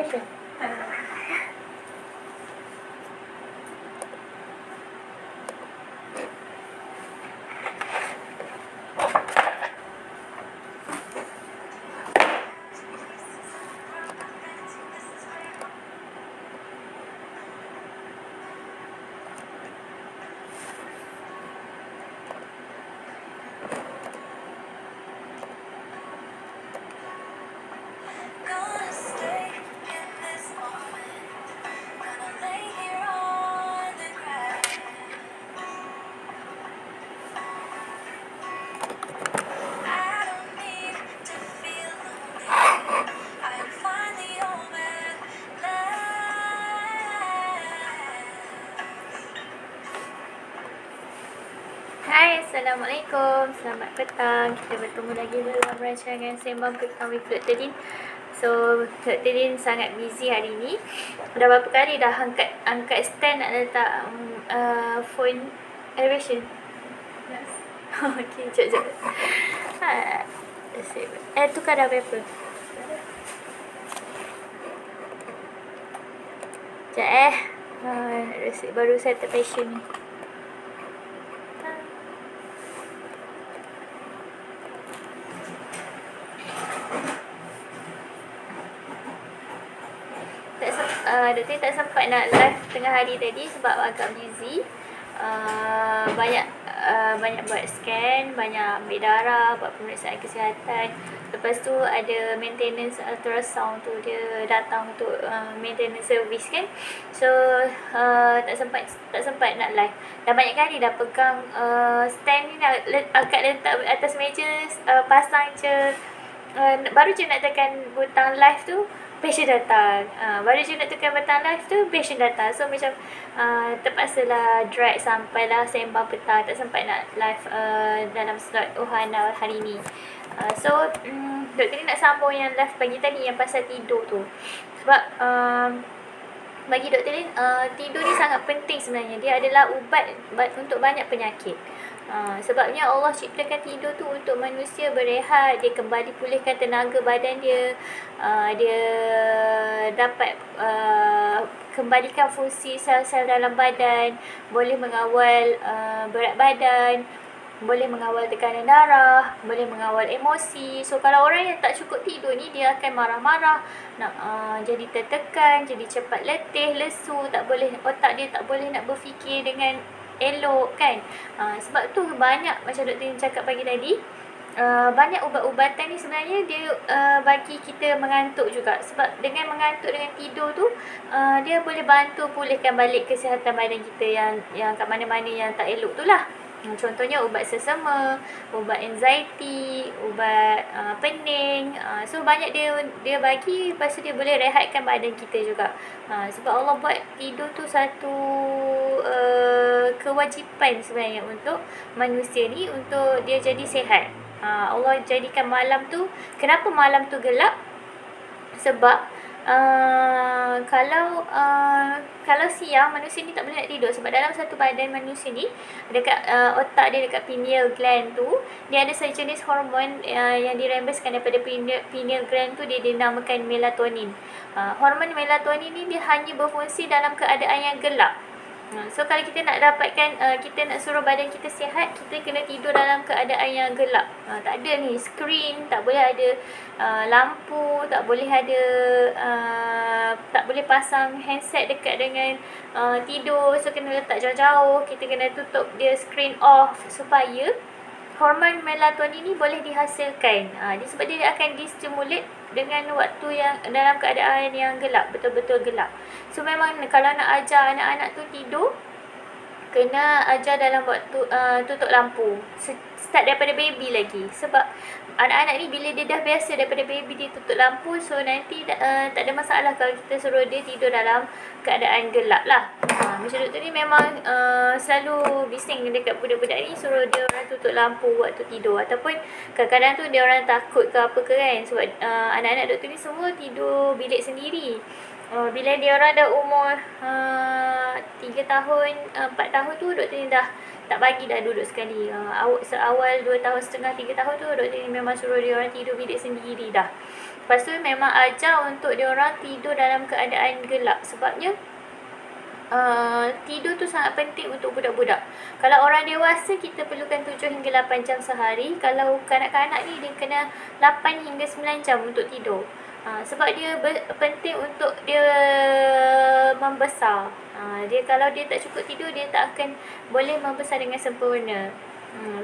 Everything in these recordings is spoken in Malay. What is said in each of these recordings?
fashion. Hai, Assalamualaikum. Selamat petang. Kita bertemu lagi dalam rancangan Sembang Petang with Dr. Din. So, Dr. Din sangat busy hari ni. Dah berapa kali dah angkat stand nak letak phone elevation. Yes. Okay, jap. Tukar dah paper. Sekejap resip baru set fashion ni. Doktor tak sempat nak live tengah hari tadi sebab agak busy. Banyak buat scan, banyak ambil darah, buat pemeriksaan kesihatan. Lepas tu ada maintenance ultrasound tu, dia datang untuk maintenance service kan. So tak sempat nak live. Dah banyak kali dah pegang stand ni, nak angkat letak atas meja, pasang je. Baru je nak tekan butang live tu, patient datang. Baru je nak tekan butang live tu, patient datang. So macam terpaksalah drag sampailah Sembang Petang. Tak sempat nak live dalam slot Ohana hari ni. So Doktor ni nak sambung yang live pagi tadi yang pasal tidur tu. Sebab bagi Doktor ni tidur ni sangat penting sebenarnya. Dia adalah ubat untuk banyak penyakit. Sebabnya Allah ciptakan tidur tu untuk manusia berehat, dia kembali pulihkan tenaga badan dia, dia dapat kembalikan fungsi sel-sel dalam badan, boleh mengawal berat badan, boleh mengawal tekanan darah, boleh mengawal emosi. So kalau orang yang tak cukup tidur ni, dia akan marah-marah, nak jadi tertekan, jadi cepat letih, lesu, otak dia tak boleh nak berfikir dengan elok kan. Sebab tu banyak, macam doktor cakap pagi tadi, banyak ubat-ubatan ni sebenarnya dia bagi kita mengantuk juga. Sebab dengan mengantuk, dengan tidur tu, dia boleh bantu pulihkan balik kesihatan badan kita yang kat mana-mana yang tak elok tu lah. Contohnya ubat sesama, ubat anxiety, ubat pening. So banyak dia bagi. Lepas tu dia boleh rehatkan badan kita juga. Sebab Allah buat tidur tu satu kewajipan sebenarnya untuk manusia ni, untuk dia jadi sihat. Allah jadikan malam tu, kenapa malam tu gelap? Sebab kalau siang manusia ni tak boleh nak tidur. Sebab dalam satu badan manusia ni, dekat otak dia, dekat pineal gland tu, dia ada sejenis hormon yang dirembeskan daripada pineal gland tu, dia dinamakan melatonin. Hormon melatonin ni dia hanya berfungsi dalam keadaan yang gelap. So kalau kita nak dapatkan, kita nak suruh badan kita sihat, kita kena tidur dalam keadaan yang gelap. Tak ada ni skrin, tak boleh ada lampu, tak boleh ada tak boleh pasang handset dekat dengan tidur. So kena letak jauh-jauh, kita kena tutup dia screen off supaya hormon melatonin ni boleh dihasilkan. Sebab dia akan distimulate dengan waktu yang dalam keadaan yang gelap, betul-betul gelap. So memang kalau nak ajar anak-anak tu tidur, kena ajar dalam waktu tutup lampu. Start daripada baby lagi. Sebab anak-anak ni bila dia dah biasa daripada baby dia tutup lampu, so nanti tak ada masalah kalau kita suruh dia tidur dalam keadaan gelap lah. Macam doktor ni memang selalu bising dekat budak-budak ni, suruh dia orang tutup lampu waktu tidur. Ataupun kadang-kadang tu dia orang takut ke apa ke kan. Sebab anak-anak doktor ni semua tidur bilik sendiri. Bila dia orang dah umur 3 tahun, 4 tahun tu, doktor ni dah tak bagi dah duduk sekali. Seawal 2 tahun setengah 3 tahun tu doktor ni memang suruh dia orang tidur bilik sendiri dah. Lepas tu memang ajar untuk dia orang tidur dalam keadaan gelap. Sebabnya tidur tu sangat penting untuk budak-budak. Kalau orang dewasa kita perlukan 7 hingga 8 jam sehari. Kalau kanak-kanak ni dia kena 8 hingga 9 jam untuk tidur. Sebab dia penting untuk dia membesar. Dia kalau dia tak cukup tidur, dia tak akan boleh membesar dengan sempurna.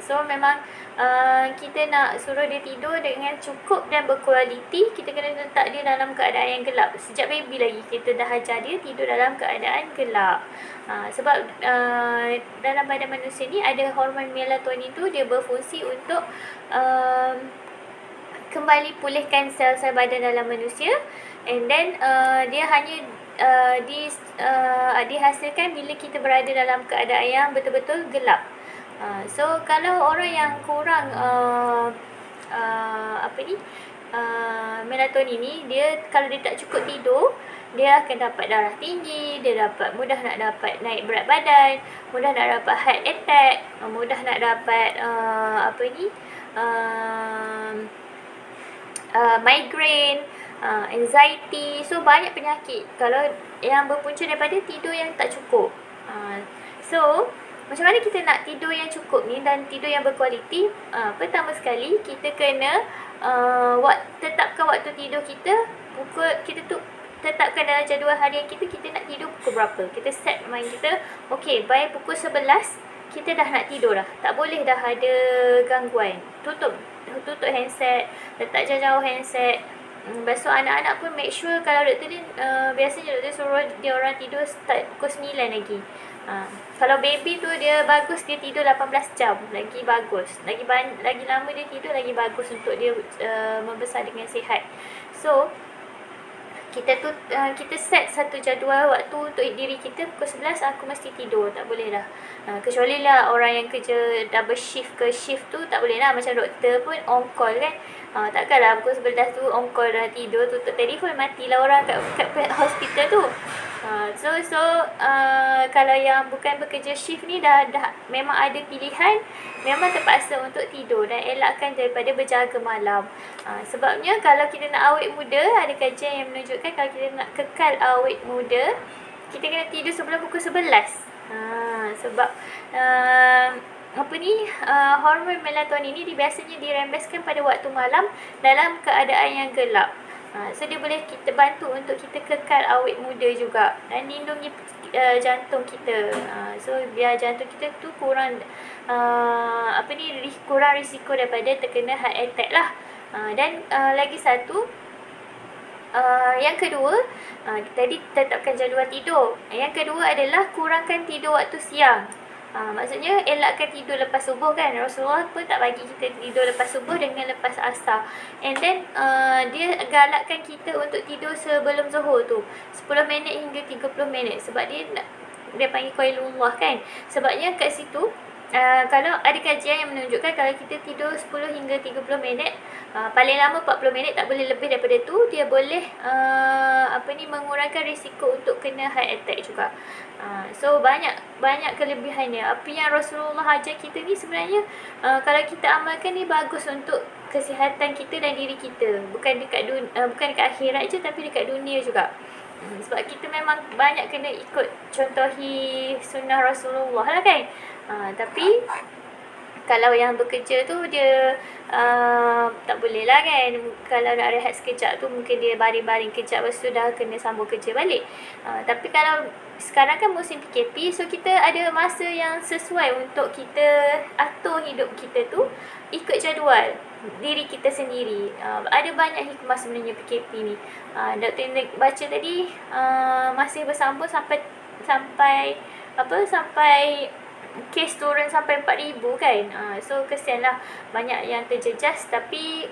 So memang kita nak suruh dia tidur dengan cukup dan berkualiti. Kita kena letak dia dalam keadaan yang gelap. Sejak baby lagi kita dah ajar dia tidur dalam keadaan gelap. Sebab dalam badan manusia ni ada hormon melatonin tu, dia berfungsi untuk kembali pulihkan sel-sel badan dalam manusia. And then dia hanya dihasilkan bila kita berada dalam keadaan yang betul-betul gelap. So kalau orang yang kurang melatonin ni, dia kalau dia tak cukup tidur, dia akan dapat darah tinggi, dia mudah nak dapat naik berat badan, mudah nak dapat heart attack, mudah nak dapat migraine, anxiety. So banyak penyakit kalau yang berpunca daripada tidur yang tak cukup. So macam mana kita nak tidur yang cukup ni dan tidur yang berkualiti? Pertama sekali kita kena tetapkan waktu tidur kita. Kita tu tetapkan dalam jadual harian kita nak tidur pukul berapa. Kita set mind kita, okay, by pukul 11 kita dah nak tidur dah. Tak boleh dah ada gangguan. Tutup handset, letak jauh-jauh handset. Lepas tu anak-anak pun make sure, kalau doktor ni biasanya doktor suruh dia orang tidur start pukul 9 lagi. Kalau baby tu dia bagus, dia tidur 18 jam, lagi bagus. Lagi lama dia tidur, lagi bagus untuk dia membesar dengan sihat. So kita set satu jadual waktu untuk diri kita. Pukul 11 aku mesti tidur, tak boleh dah. Kecuali lah orang yang kerja double shift ke shift tu tak boleh lah. Macam doktor pun on call kan. Takkanlah pukul 11 tu on call dah tidur, tutup telefon, matilah orang kat hospital tu. Kalau yang bukan bekerja shift ni dah memang ada pilihan, memang terpaksa untuk tidur dan elakkan daripada berjaga malam. Sebabnya kalau kita nak awet muda, ada kajian yang menunjukkan kalau kita nak kekal awet muda, kita kena tidur sebelum pukul 11. Sebab hormon melatonin ni biasanya dirembeskan pada waktu malam dalam keadaan yang gelap. So dia boleh kita bantu untuk kita kekal awet muda juga dan lindungi jantung kita. So biar jantung kita tu kurang risiko daripada terkena heart attack lah. Dan lagi satu, yang kedua, tadi tetapkan jadual tidur. Yang kedua adalah kurangkan tidur waktu siang. Maksudnya elakkan tidur lepas subuh kan. Rasulullah pun tak bagi kita tidur lepas subuh dengan lepas asar. And then dia galakkan kita untuk tidur sebelum zuhur tu 10 minit hingga 30 minit. Sebab dia panggil qailullah kan. Sebabnya kat situ kalau ada kajian yang menunjukkan kalau kita tidur 10 hingga 30 minit, paling lama 40 minit, tak boleh lebih daripada tu, dia boleh mengurangkan risiko untuk kena heart attack juga. So banyak kelebihannya. Apa yang Rasulullah ajar kita ni sebenarnya kalau kita amalkan ni bagus untuk kesihatan kita dan diri kita. Bukan dekat akhirat je, tapi dekat dunia juga. Sebab kita memang banyak kena ikut contohi sunnah Rasulullah lah kan. Tapi kalau yang bekerja tu dia tak boleh lah kan. Kalau nak rehat sekejap tu mungkin dia baring-baring kejap, lepas tu dah kena sambung kerja balik. Tapi kalau sekarang kan musim PKP, so kita ada masa yang sesuai untuk kita atur hidup kita tu ikut jadual diri kita sendiri. Ada banyak hikmah sebenarnya PKP ni. Doktor baca tadi masih bersambung sampai kes turun sampai 4,000 kan. So kesianlah banyak yang terjejas. Tapi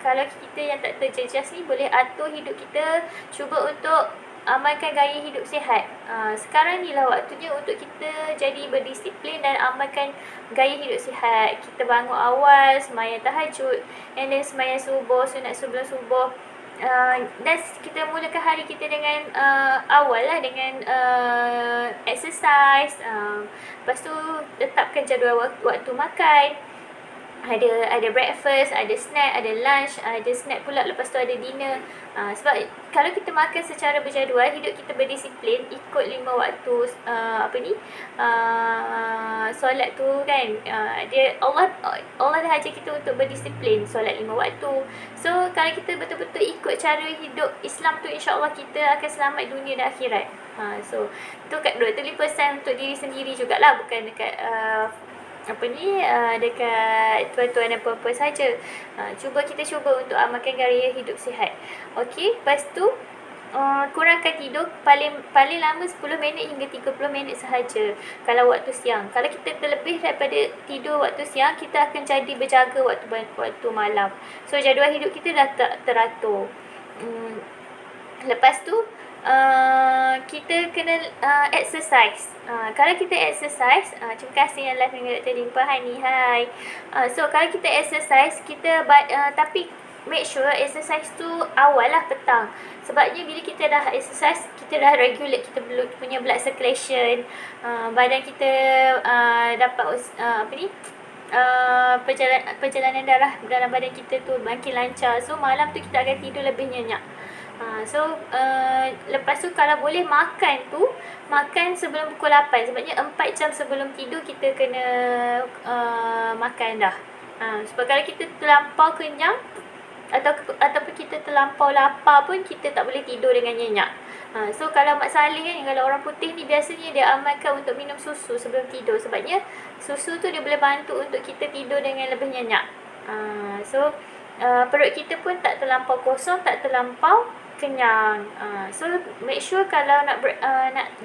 kalau kita yang tak terjejas ni boleh atur hidup kita, cuba untuk amalkan gaya hidup sihat. Sekarang ni lah waktunya untuk kita jadi berdisiplin dan amalkan gaya hidup sihat. Kita bangun awal, sembahyang tahajud, and then sembahyang subuh, sunat sebelum subuh. Dan kita mulakan hari kita dengan awal lah dengan exercise. Lepas tu tetapkan jadual waktu makan. Ada breakfast, ada snack, ada lunch, ada snack pula, lepas tu ada dinner. Sebab kalau kita makan secara berjadual, hidup kita berdisiplin ikut 5 waktu solat tu kan. Allah dah ajar kita untuk berdisiplin solat 5 waktu. So kalau kita betul-betul ikut cara hidup Islam tu, insya-Allah kita akan selamat dunia dan akhirat. So tu kat pesan untuk diri sendiri jugalah, bukan dekat dekat tuan-tuan dan puan-puan saja. Kita cuba untuk amalkan gaya hidup sihat. Okey, lepas tu kurangkan tidur paling lama 10 minit hingga 30 minit sahaja kalau waktu siang. Kalau kita terlebih daripada tidur waktu siang, kita akan jadi berjaga waktu malam. So jadual hidup kita dah teratur. Lepas tu kita kena exercise. Kalau kita exercise, terima kasih yang live dengan Dr. Dimple. Hai. So kalau kita exercise, tapi make sure exercise tu awal lah petang. Sebabnya bila kita dah exercise, kita dah regulate kita punya blood circulation, badan kita dapat perjalanan darah dalam badan kita tu makin lancar. So malam tu kita akan tidur lebih nyenyak. Lepas tu kalau boleh makan sebelum pukul 8. Sebabnya 4 jam sebelum tidur kita kena makan dah. Sebab kalau kita terlampau kenyang ataupun kita terlampau lapar pun, kita tak boleh tidur dengan nyenyak. So kalau Mak Saleh kan, kalau orang putih ni biasanya dia amalkan untuk minum susu sebelum tidur. Sebabnya susu tu dia boleh bantu untuk kita tidur dengan lebih nyenyak. Perut kita pun tak terlampau kosong, tak terlampau kenyang. So make sure kalau nak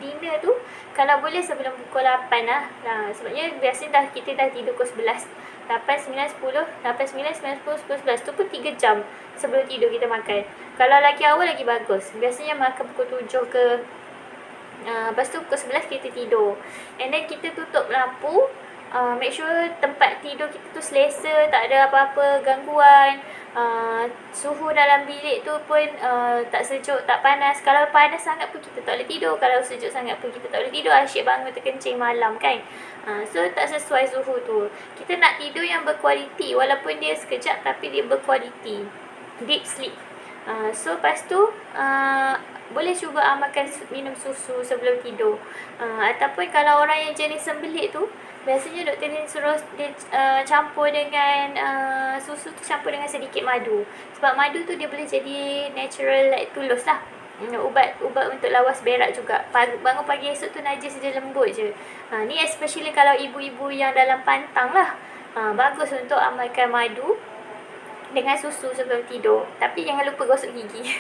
dinner tu, kalau boleh sebelum pukul 8 lah. Sebabnya biasanya kita dah tidur pukul 11. 8, 9, 10, 8, 9, 9, 10, 10, 11. Tu pun 3 jam sebelum tidur kita makan. Kalau lagi awal lagi bagus. Biasanya makan pukul 7 ke. Lepas tu pukul 11 kita tidur. And then kita tutup lampu. Make sure tempat tidur kita tu selesa, tak ada apa-apa gangguan. Suhu dalam bilik tu pun tak sejuk, tak panas. Kalau panas sangat pun kita tak boleh tidur. Kalau sejuk sangat pun kita tak boleh tidur. Asyik bangun terkencing malam kan. So tak sesuai suhu tu. Kita nak tidur yang berkualiti, walaupun dia sekejap tapi dia berkualiti. Deep sleep. So lepas tu boleh cuba amalkan minum susu sebelum tidur. Ataupun kalau orang yang jenis sembelit tu, biasanya doktor ni suruh dia campur dengan susu tu, campur dengan sedikit madu. Sebab madu tu dia boleh jadi natural like tulus lah. Ubat untuk lawas berak juga. Bangun pagi esok tu najis dia lembut je. Ni especially kalau ibu-ibu yang dalam pantang lah. Bagus untuk amalkan madu dengan susu sebelum tidur. Tapi jangan lupa gosok gigi.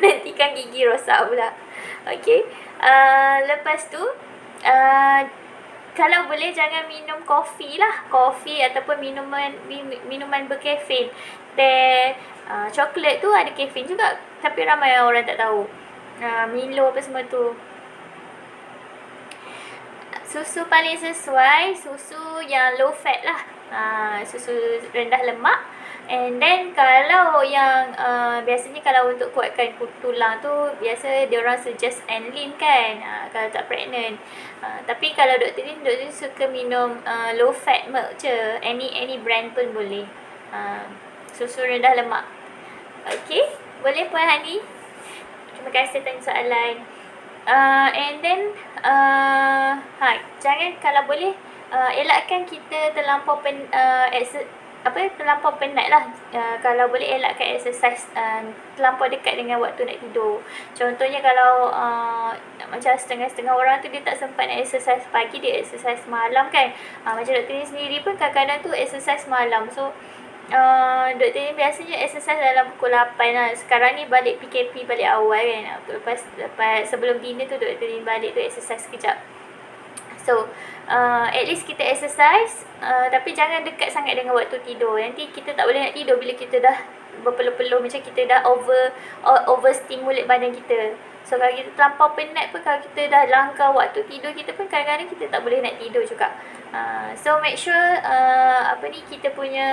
Nanti kan gigi rosak pula. Okey. Lepas tu kalau boleh jangan minum kopi lah. Kopi ataupun minuman berkafein. Teh, coklat tu ada kafein juga, tapi ramai orang tak tahu. Milo apa semua tu. Susu paling sesuai, susu yang low fat lah. Susu rendah lemak. And then kalau yang biasanya kalau untuk kuatkan tulang tu, biasa dia orang suggest Enlin kan, kalau tak pregnant. Tapi kalau doktor ni suka minum low fat milk je. Any brand pun boleh. Susu rendah lemak. Okay, boleh Puan Hani? Terima kasih tanya soalan. And then jangan, kalau boleh elakkan kita terlampau terlampau penat lah. Kalau boleh elakkan exercise terlampau dekat dengan waktu nak tidur. Contohnya kalau macam setengah-setengah orang tu dia tak sempat nak exercise pagi, dia exercise malam kan. Macam doktor ni sendiri pun kadang-kadang tu exercise malam. So doktor ni biasanya exercise dalam pukul 8 lah. Sekarang ni balik PKP balik awal kan. Lepas sebelum dinner tu doktor ni balik tu exercise sekejap. So at least kita exercise, tapi jangan dekat sangat dengan waktu tidur. Nanti kita tak boleh nak tidur bila kita dah berpeluh-peluh, macam kita dah over stimulate badan kita. So kalau kita terlampau penat pun, kalau kita dah langgar waktu tidur kita pun, kadang-kadang kita tak boleh nak tidur juga. So make sure kita punya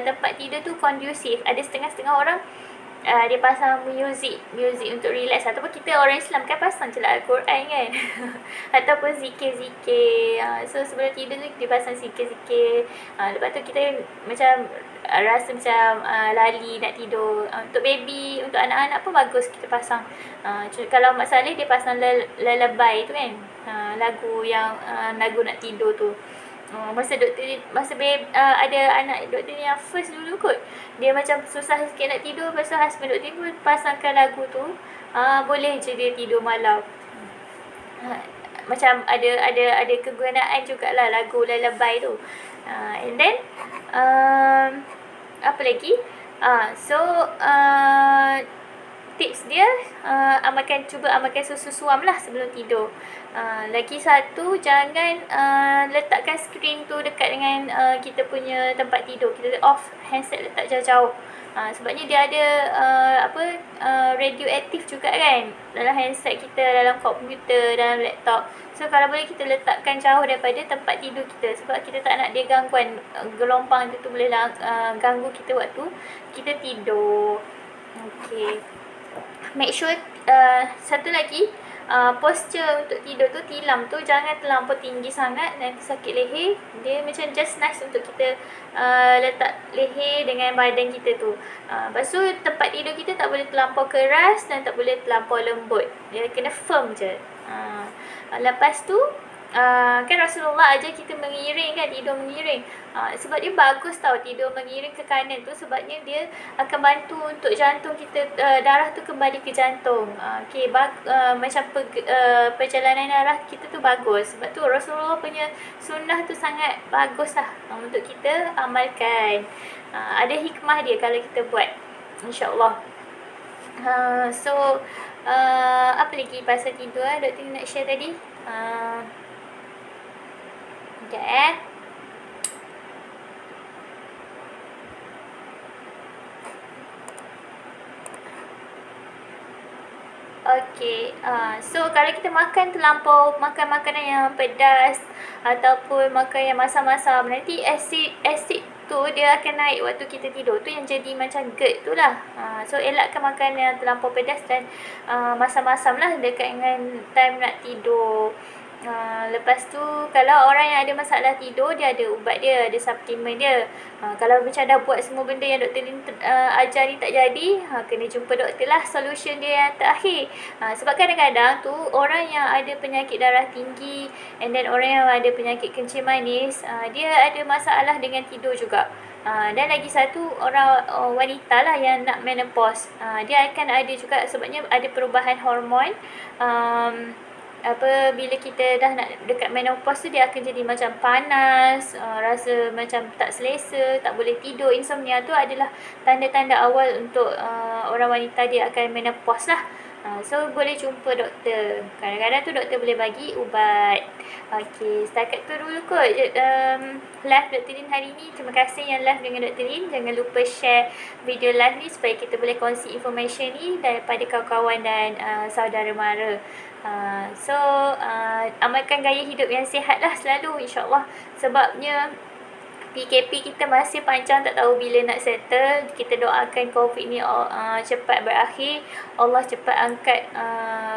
tempat tidur tu kondusif. Ada setengah-setengah orang dia pasang music untuk relax, ataupun kita orang Islam kan pasang je lah Al-Quran kan ataupun zikir-zikir. So sebelum tidur tu dia pasang zikir-zikir. Lepas tu kita macam rasa macam lali nak tidur. Untuk baby, untuk anak-anak pun bagus kita pasang. Kalau Mak Saleh dia pasang lullaby tu kan, lagu yang lagu nak tidur tu. Masa ada anak doktor ni yang first dulu kot, dia macam susah sikit nak tidur, lepas tu husband doktor pun pasangkan lagu tu, boleh je dia tidur malam. Macam ada kegunaan jugalah lagu lullaby tu. And then apa lagi, tips dia, cuba amalkan susu suam lah sebelum tidur. Lagi satu, jangan letakkan skrin tu dekat dengan kita punya tempat tidur. Kita off handset, letak jauh-jauh. Sebabnya dia ada radioaktif juga kan dalam handset kita, dalam komputer, dalam laptop. So kalau boleh kita letakkan jauh daripada tempat tidur kita, sebab kita tak nak dia gangguan. Gelombang tu boleh ganggu kita waktu kita tidur. Okay, make sure satu lagi, posture untuk tidur tu, tilam tu jangan terlampau tinggi sangat, nanti sakit leher. Dia macam just nice untuk kita letak leher dengan badan kita tu. Lepas tu tempat tidur kita tak boleh terlampau keras dan tak boleh terlampau lembut, dia kena firm je. Lepas tu kan Rasulullah ajar kita mengiring kan, tidur mengiring. Sebab dia bagus tau tidur mengiring ke kanan tu, sebabnya dia akan bantu untuk jantung kita, darah tu kembali ke jantung. Macam perjalanan darah kita tu bagus. Sebab tu Rasulullah punya sunnah tu sangat bagus lah untuk kita amalkan. Ada hikmah dia kalau kita buat, insyaAllah. Apa lagi pasal tidur doktor nak share tadi? Sekejap Okay, so kalau kita makan terlampau, makan makanan yang pedas ataupun makan yang masam-masam, nanti asid tu dia akan naik waktu kita tidur. Tu yang jadi macam GERD tu lah. So elakkan makan yang terlampau pedas dan masam-masam lah dekat dengan time nak tidur. Lepas tu kalau orang yang ada masalah tidur, dia ada ubat dia, ada suplemen dia. Kalau macam dah buat semua benda yang doktor ni ajar ni tak jadi, kena jumpa doktor lah, solution dia yang terakhir. Sebab kadang-kadang tu orang yang ada penyakit darah tinggi and then orang yang ada penyakit kencing manis, dia ada masalah dengan tidur juga. Dan lagi satu, orang wanita lah yang nak menopause, dia akan ada juga, sebabnya ada perubahan hormon. Bila kita dah nak dekat menopause tu, dia akan jadi macam panas, rasa macam tak selesa, tak boleh tidur. Insomnia tu adalah tanda-tanda awal untuk orang wanita dia akan menopause lah. So boleh jumpa doktor. Kadang-kadang tu doktor boleh bagi ubat. Okay, setakat tu dulu kot live Dr. Lin hari ni. Terima kasih yang live dengan Dr. Lin. Jangan lupa share video live ni supaya kita boleh kongsi information ni daripada kawan-kawan dan saudara mara. Amalkan gaya hidup yang sihat lah selalu, insyaAllah. Sebabnya PKP kita masih panjang, tak tahu bila nak settle. Kita doakan COVID ni cepat berakhir. Allah cepat angkat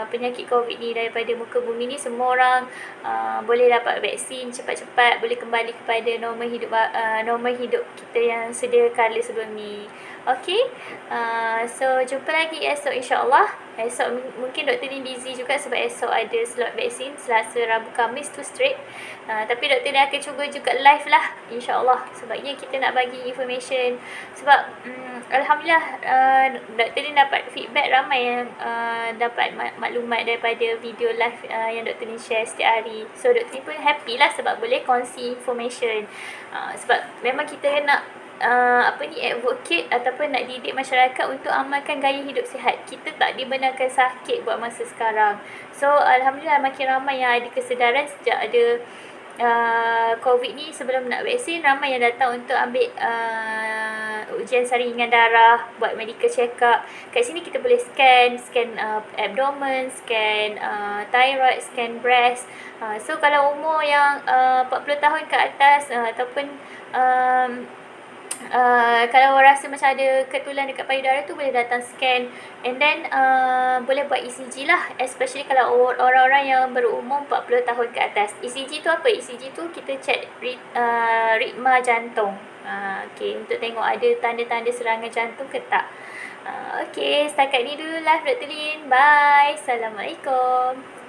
penyakit COVID ni daripada muka bumi ni. Semua orang boleh dapat vaksin cepat-cepat, boleh kembali kepada normal hidup kita yang sedia kala sebelum ni. Okay, so jumpa lagi esok, insyaAllah. Esok mungkin doktor ni busy juga sebab esok ada slot vaksin, Selasa, Rabu, Khamis tu straight. Tapi doktor ni akan cuba juga live lah, insyaAllah. Sebabnya kita nak bagi information. Sebab Alhamdulillah doktor ni dapat feedback ramai yang dapat maklumat daripada video live yang doktor ni share setiap hari. So doktor ni pun happy lah sebab boleh kongsi information. Sebab memang kita nak advocate ataupun nak didik masyarakat untuk amalkan gaya hidup sihat. Kita tak dibenarkan sakit buat masa sekarang. So Alhamdulillah makin ramai yang ada kesedaran sejak ada COVID ni. Sebelum nak vaksin, ramai yang datang untuk ambil ujian saringan darah, buat medical check up. Kat sini kita boleh scan abdomen, scan thyroid, scan breast. So kalau umur yang 40 tahun ke atas ataupun Kalau rasa macam ada ketulan dekat payudara tu, boleh datang scan. And then boleh buat ECG lah, especially kalau orang-orang yang berumur 40 tahun ke atas. ECG tu apa? ECG tu kita check ritma jantung. Okay, untuk tengok ada tanda-tanda serangan jantung ke tak. Okay, setakat ni dulu live Dr. Lin. Bye. Assalamualaikum.